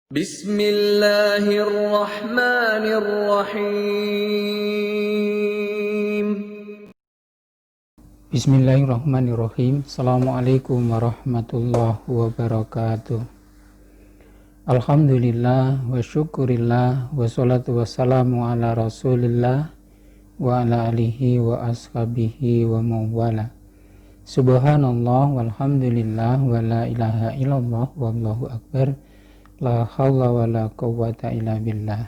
Bismillahirrahmanirrahim. Bismillahirrahmanirrahim. Assalamualaikum warahmatullahi wabarakatuh. Alhamdulillah wa syukurillah wa salatu wassalamu ala rasulillah wa ala alihi wa ashabihi wa mawala. Subhanallah walhamdulillah wa la ilaha illallah wallahu akbar. La hawla wa la quwwata illa billah.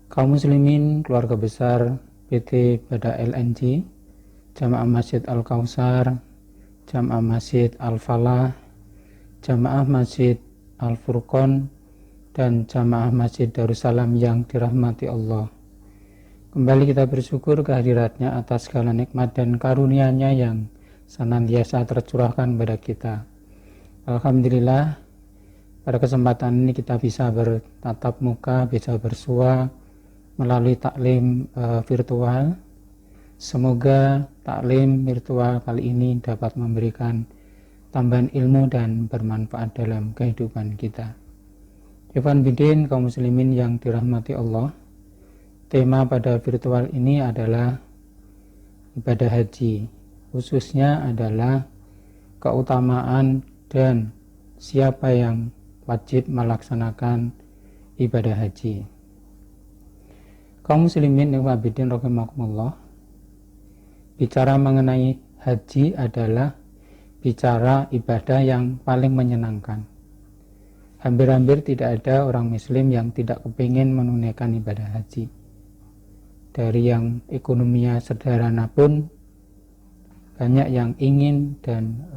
Kaum muslimin keluarga besar PT Bada LNG, Jamaah Masjid Al-Kausar, Jamaah Masjid Al-Falah, Jamaah Masjid Al-Furqon, dan Jamaah Masjid Darussalam yang dirahmati Allah. Kembali kita bersyukur kehadiratnya atas segala nikmat dan karunia-Nya yang senantiasa tercurahkan pada kita. Alhamdulillah, pada kesempatan ini kita bisa bertatap muka, bisa bersua melalui taklim virtual. Semoga taklim virtual kali ini dapat memberikan tambahan ilmu dan bermanfaat dalam kehidupan kita. Ikhwan bidin kaum muslimin yang dirahmati Allah, tema pada virtual ini adalah ibadah haji, khususnya adalah keutamaan dan siapa yang wajib melaksanakan ibadah haji. Kaum muslimin yang wabidin rahimakumullah, bicara mengenai haji adalah bicara ibadah yang paling menyenangkan. Hampir-hampir tidak ada orang muslim yang tidak kepingin menunaikan ibadah haji. Dari yang ekonominya sederhana pun banyak yang ingin dan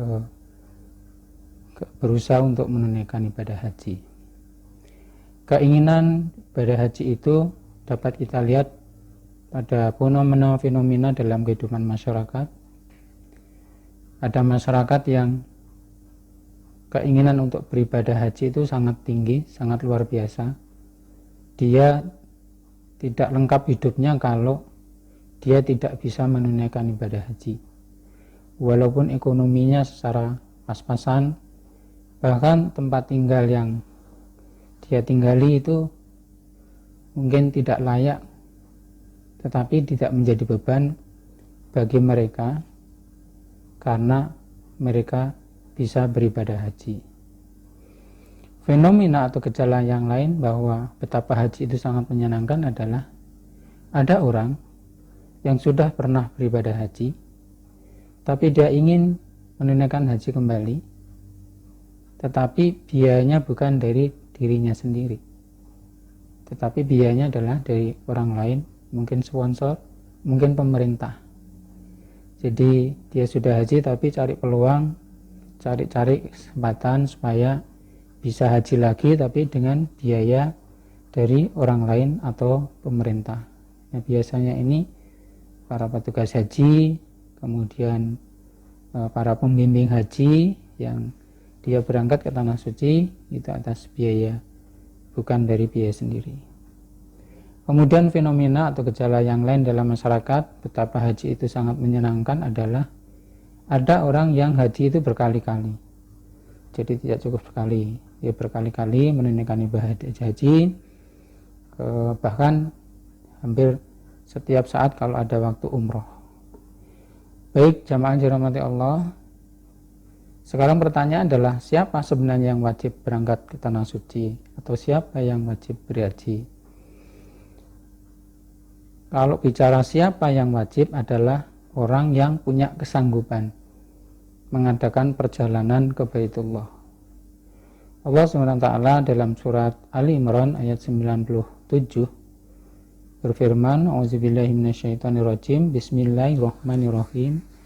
berusaha untuk menunaikan ibadah haji. Keinginan ibadah haji itu dapat kita lihat pada fenomena dalam kehidupan masyarakat. Ada masyarakat yang keinginan untuk beribadah haji itu sangat tinggi, sangat luar biasa. Dia tidak lengkap hidupnya kalau dia tidak bisa menunaikan ibadah haji. Walaupun ekonominya secara pas-pasan, bahkan tempat tinggal yang dia tinggali itu mungkin tidak layak, tetapi tidak menjadi beban bagi mereka karena mereka bisa beribadah haji. Fenomena atau gejala yang lain bahwa betapa haji itu sangat menyenangkan adalah ada orang yang sudah pernah beribadah haji, tapi dia ingin menunaikan haji kembali, tetapi biayanya bukan dari dirinya sendiri, tetapi biayanya adalah dari orang lain, mungkin sponsor, mungkin pemerintah. Jadi dia sudah haji tapi cari peluang, cari kesempatan supaya bisa haji lagi tapi dengan biaya dari orang lain atau pemerintah. Nah, biasanya ini para petugas haji, kemudian para pembimbing haji yang dia berangkat ke tanah suci itu atas biaya, bukan dari biaya sendiri. Kemudian fenomena atau gejala yang lain dalam masyarakat betapa haji itu sangat menyenangkan adalah ada orang yang haji itu berkali-kali. Jadi tidak cukup sekali, dia berkali-kali menunaikan ibadah haji, bahkan hampir setiap saat kalau ada waktu umroh. Baik jamaah dirahmati Allah, sekarang pertanyaan adalah siapa sebenarnya yang wajib berangkat ke tanah suci atau siapa yang wajib berhaji? Kalau bicara siapa yang wajib adalah orang yang punya kesanggupan mengadakan perjalanan ke Baitullah. Allah SWT dalam surat Ali Imran ayat 97 berfirman, A'udzubillahi minasyaitonirrajim, Bismillahirrahmanirrahim.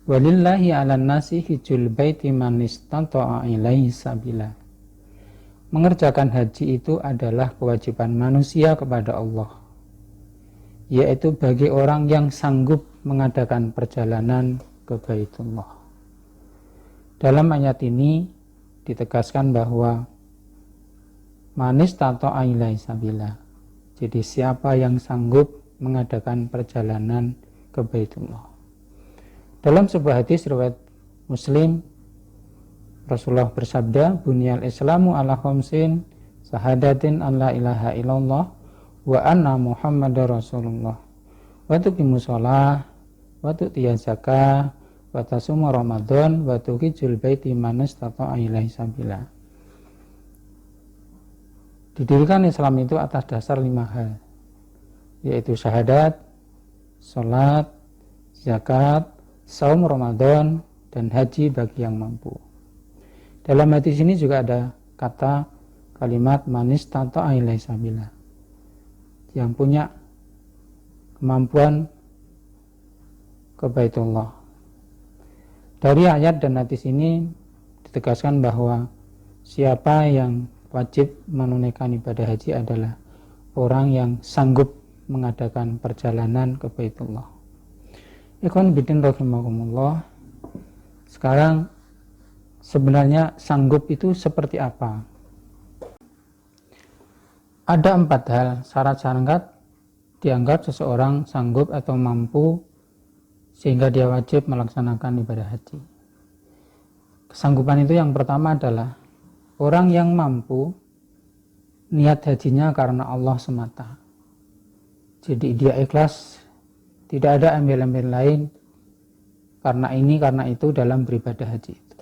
Walillahi 'alan nasi hijjul baiti man istata'a ilaihi sabila. Mengerjakan haji itu adalah kewajiban manusia kepada Allah, yaitu bagi orang yang sanggup mengadakan perjalanan ke Baitullah. Dalam ayat ini ditegaskan bahwa man istata'a ilaihi sabila. Jadi siapa yang sanggup mengadakan perjalanan ke Baitullah. Dalam sebuah hadis riwayat Muslim, Rasulullah bersabda, "Bunyal Islamu ala khamsin Syahadatin an la ilaha illallah wa anna Muhammadar Rasulullah. Wa tuqimus shalah wa tu'tiyaz zakah wa tasuma Ramadan wa tuqijul baiti man istata'a ilaihi sabila. Didirikan Islam itu atas dasar 5 hal, yaitu syahadat, salat, zakat, saum Ramadan, dan haji bagi yang mampu. Dalam hadis ini juga ada kata kalimat man istata'a ilaihi sabila, yang punya kemampuan ke Baitullah. Dari ayat dan hadis ini ditegaskan bahwa siapa yang wajib menunaikan ibadah haji adalah orang yang sanggup mengadakan perjalanan ke Baitullah. Ikhwan bidin rahimakumullah. Sekarang sebenarnya sanggup itu seperti apa? Ada 4 hal syarat-syarat dianggap seseorang sanggup atau mampu sehingga dia wajib melaksanakan ibadah haji. Kesanggupan itu yang pertama adalah orang yang mampu niat hajinya karena Allah semata. Jadi dia ikhlas, tidak ada embel-embel lain karena ini karena itu dalam beribadah haji itu.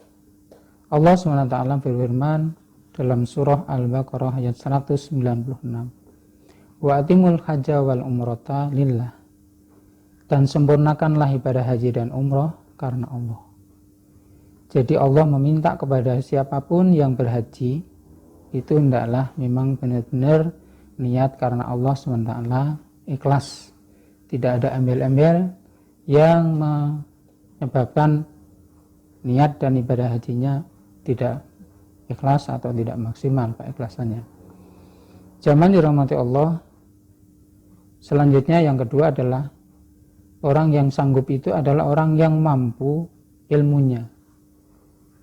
Allah SWT berfirman dalam surah Al-Baqarah ayat 196, wa atimul hajja wal umrata lillah, dan sempurnakanlah ibadah haji dan umrah karena Allah. Jadi Allah meminta kepada siapapun yang berhaji itu hendaklah memang benar-benar niat karena Allah SWT, ikhlas, tidak ada embel-embel yang menyebabkan niat dan ibadah hajinya tidak ikhlas atau tidak maksimal keikhlasannya. Zaman dirahmati Allah. Selanjutnya yang kedua adalah orang yang sanggup itu adalah orang yang mampu ilmunya.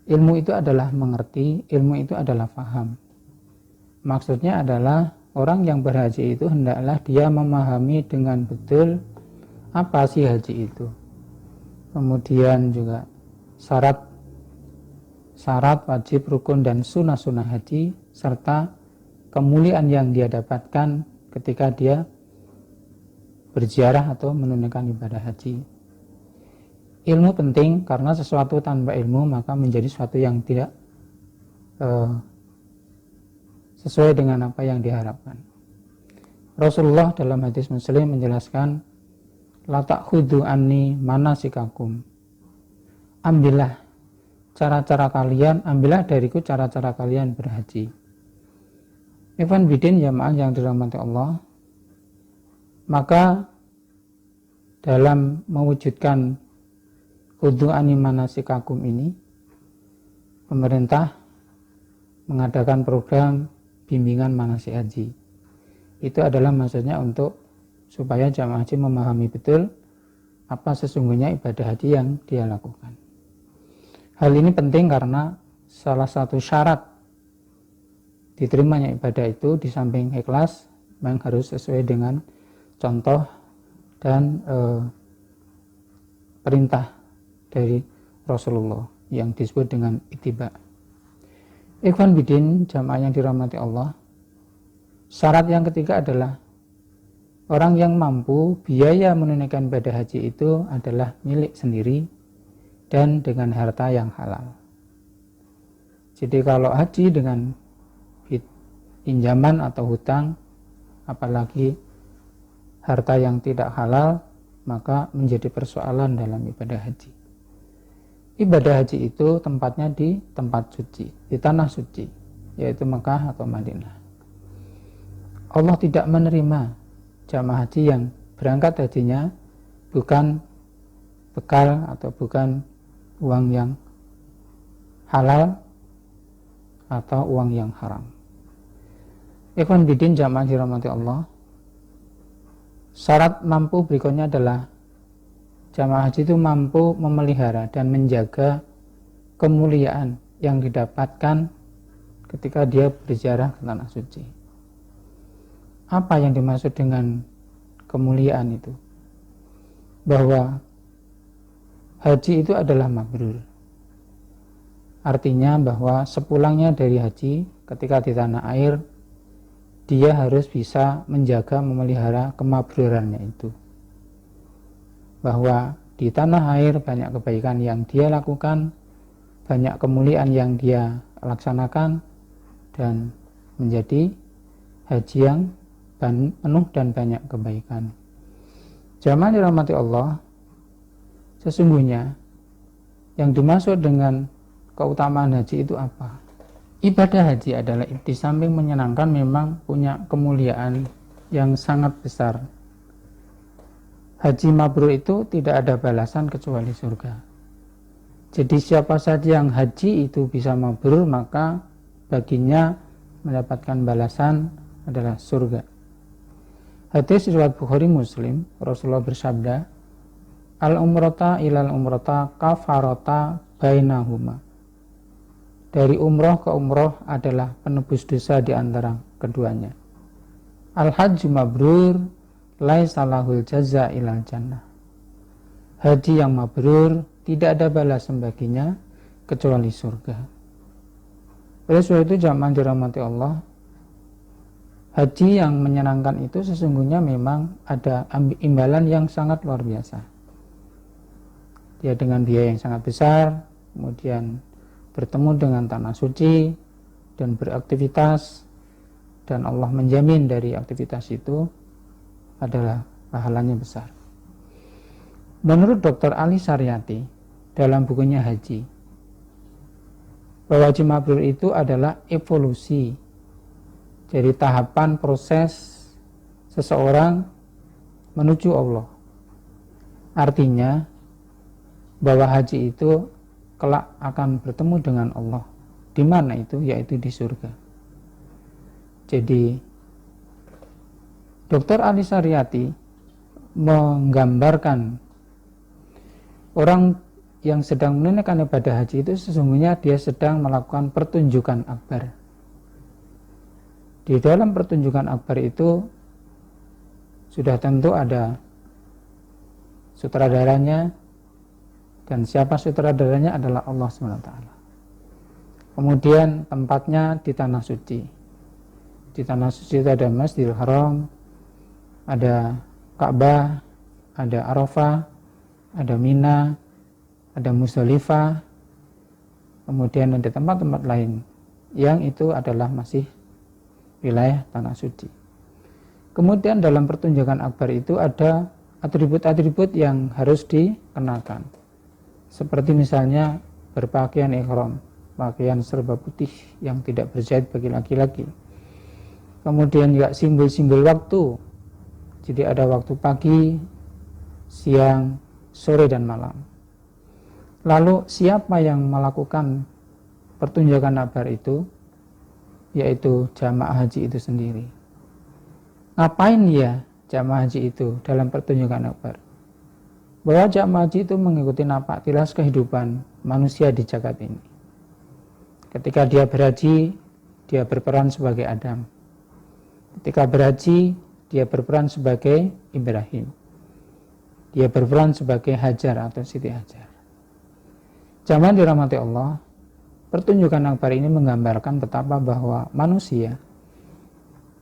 Ilmu itu adalah mengerti, ilmu itu adalah faham. Maksudnya adalah orang yang berhaji itu hendaklah dia memahami dengan betul apa sih haji itu. Kemudian juga syarat wajib, rukun, dan sunnah-sunnah haji, serta kemuliaan yang dia dapatkan ketika dia berziarah atau menunaikan ibadah haji. Ilmu penting karena sesuatu tanpa ilmu maka menjadi sesuatu yang tidak sesuai dengan apa yang diharapkan. Rasulullah dalam hadis Muslim menjelaskan, la ta'khudhu anni manasikakum, ambillah cara-cara kalian, ambillah dariku cara-cara kalian berhaji. Ikhwan bidin jamaah yang dirahmati Allah, maka dalam mewujudkan khudhu anni manasikakum ini, pemerintah mengadakan program bimbingan manasik haji. Itu adalah maksudnya untuk supaya jamaah haji memahami betul apa sesungguhnya ibadah haji yang dia lakukan. Hal ini penting karena salah satu syarat diterimanya ibadah itu di samping ikhlas memang harus sesuai dengan contoh dan perintah dari Rasulullah yang disebut dengan ittiba. Ikhwan bidin jamaah yang dirahmati Allah, syarat yang ketiga adalah orang yang mampu biaya menunaikan ibadah haji itu adalah milik sendiri dan dengan harta yang halal. Jadi kalau haji dengan pinjaman atau hutang, apalagi harta yang tidak halal, maka menjadi persoalan dalam ibadah haji. Ibadah haji itu tempatnya di tempat suci, di tanah suci, yaitu Mekah atau Madinah. Allah tidak menerima jamaah haji yang berangkat hajinya bukan bekal atau bukan uang yang halal atau uang yang haram. Ikhwan bidin jamaah dirahmati Allah, syarat mampu berikutnya adalah jamaah haji itu mampu memelihara dan menjaga kemuliaan yang didapatkan ketika dia berziarah ke tanah suci. Apa yang dimaksud dengan kemuliaan itu? Bahwa haji itu adalah mabrur. Artinya bahwa sepulangnya dari haji ketika di tanah air dia harus bisa menjaga, memelihara kemabrurannya itu. Bahwa di tanah air banyak kebaikan yang dia lakukan, banyak kemuliaan yang dia laksanakan, dan menjadi haji yang penuh dan banyak kebaikan. Jamaah dirahmati Allah, sesungguhnya yang dimaksud dengan keutamaan haji itu apa? Ibadah haji adalah di samping menyenangkan memang punya kemuliaan yang sangat besar. Haji mabrur itu tidak ada balasan kecuali surga. Jadi siapa saja yang haji itu bisa mabrur, maka baginya mendapatkan balasan adalah surga. Hadis riwayat Bukhari Muslim, Rasulullah bersabda, al-umrata ilal umrata kafarata bainahuma. Dari umroh ke umroh adalah penebus dosa di antara keduanya. Al-hajju mabrur laisa lahul jaza ilal jannah. Haji yang mabrur tidak ada balasan baginya kecuali surga. Oleh sebab itu jamaah dirahmati Allah, haji yang menyenangkan itu sesungguhnya memang ada imbalan yang sangat luar biasa. Dia dengan biaya yang sangat besar, kemudian bertemu dengan tanah suci dan beraktivitas, dan Allah menjamin dari aktivitas itu adalah pahalanya besar. Menurut Dr. Ali Saryati dalam bukunya Haji, bahwa haji mabrur itu adalah evolusi dari tahapan proses seseorang menuju Allah. Artinya bahwa haji itu kelak akan bertemu dengan Allah. Di mana itu? Yaitu di surga. Jadi Dr. Ali Saryati menggambarkan orang yang sedang menunaikan ibadah haji itu sesungguhnya dia sedang melakukan pertunjukan akbar. Di dalam pertunjukan akbar itu sudah tentu ada sutradaranya, dan siapa sutradaranya adalah Allah SWT. Kemudian tempatnya di tanah suci. Di tanah suci itu ada Masjidil Haram, ada Ka'bah, ada Arafah, ada Mina, ada Muzdalifah, kemudian ada tempat-tempat lain yang itu adalah masih wilayah tanah suci. Kemudian dalam pertunjukan akbar itu ada atribut-atribut yang harus dikenakan, seperti misalnya berpakaian ihram, pakaian serba putih yang tidak berjahit bagi laki-laki. Kemudian juga simbol-simbol waktu, jadi ada waktu pagi, siang, sore, dan malam. Lalu siapa yang melakukan pertunjukan akbar itu? Yaitu jamaah haji itu sendiri. Ngapain ya jamaah haji itu dalam pertunjukan akbar? Bahwa jamaah haji itu mengikuti napak tilas kehidupan manusia di jagat ini. Ketika dia berhaji, dia berperan sebagai Adam. Ketika berhaji, dia berperan sebagai Ibrahim. Dia berperan sebagai Hajar atau Siti Hajar. Jamaah dirahmati Allah, pertunjukan akbar ini menggambarkan betapa bahwa manusia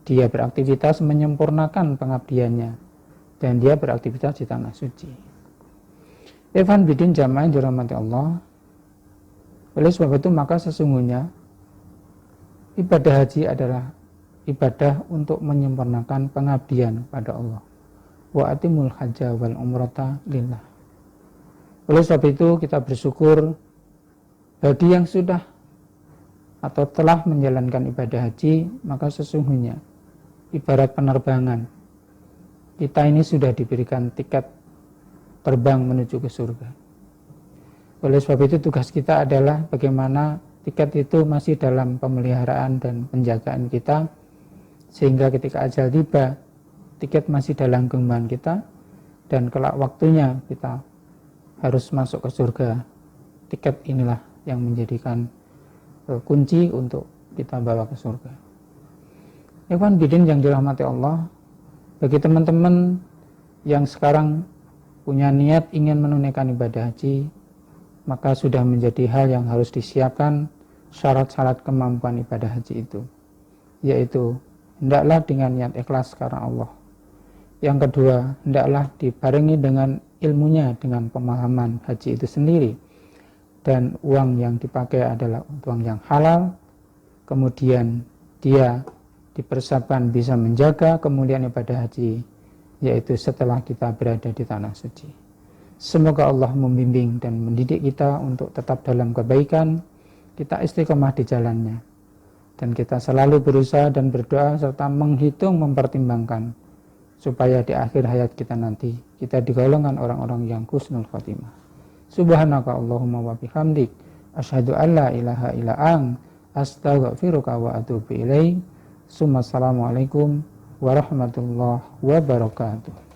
dia beraktivitas menyempurnakan pengabdiannya, dan dia beraktivitas di tanah suci. Evan bidin jamaah dirahmati Allah, oleh sebab itu maka sesungguhnya ibadah haji adalah ibadah untuk menyempurnakan pengabdian pada Allah. Wa atimul hajja wal umrata lillah. Oleh sebab itu kita bersyukur bagi yang sudah atau telah menjalankan ibadah haji, maka sesungguhnya ibarat penerbangan, kita ini sudah diberikan tiket terbang menuju ke surga. Oleh sebab itu tugas kita adalah bagaimana tiket itu masih dalam pemeliharaan dan penjagaan kita, sehingga ketika ajal tiba, tiket masih dalam genggaman kita, dan kelak waktunya kita harus masuk ke surga. Tiket inilah yang menjadikan kunci untuk kita bawa ke surga. Ikhwan bidin yang dirahmati Allah, bagi teman-teman yang sekarang punya niat ingin menunaikan ibadah haji, maka sudah menjadi hal yang harus disiapkan syarat-syarat kemampuan ibadah haji itu, yaitu hendaklah dengan niat ikhlas karena Allah. Yang kedua, hendaklah dibarengi dengan ilmunya, dengan pemahaman haji itu sendiri, dan uang yang dipakai adalah uang yang halal. Kemudian dia dipersiapkan bisa menjaga kemuliaan ibadah haji, yaitu setelah kita berada di tanah suci. Semoga Allah membimbing dan mendidik kita untuk tetap dalam kebaikan, kita istiqomah di jalannya, dan kita selalu berusaha dan berdoa serta menghitung, mempertimbangkan, supaya di akhir hayat kita nanti kita digolongkan orang-orang yang husnul khotimah. Subhanaka Allahumma wa bihamdik, asyhadu an la ilaha illa anta, astaghfiruka wa atubu ilaik. Assalamualaikum warahmatullahi wabarakatuh.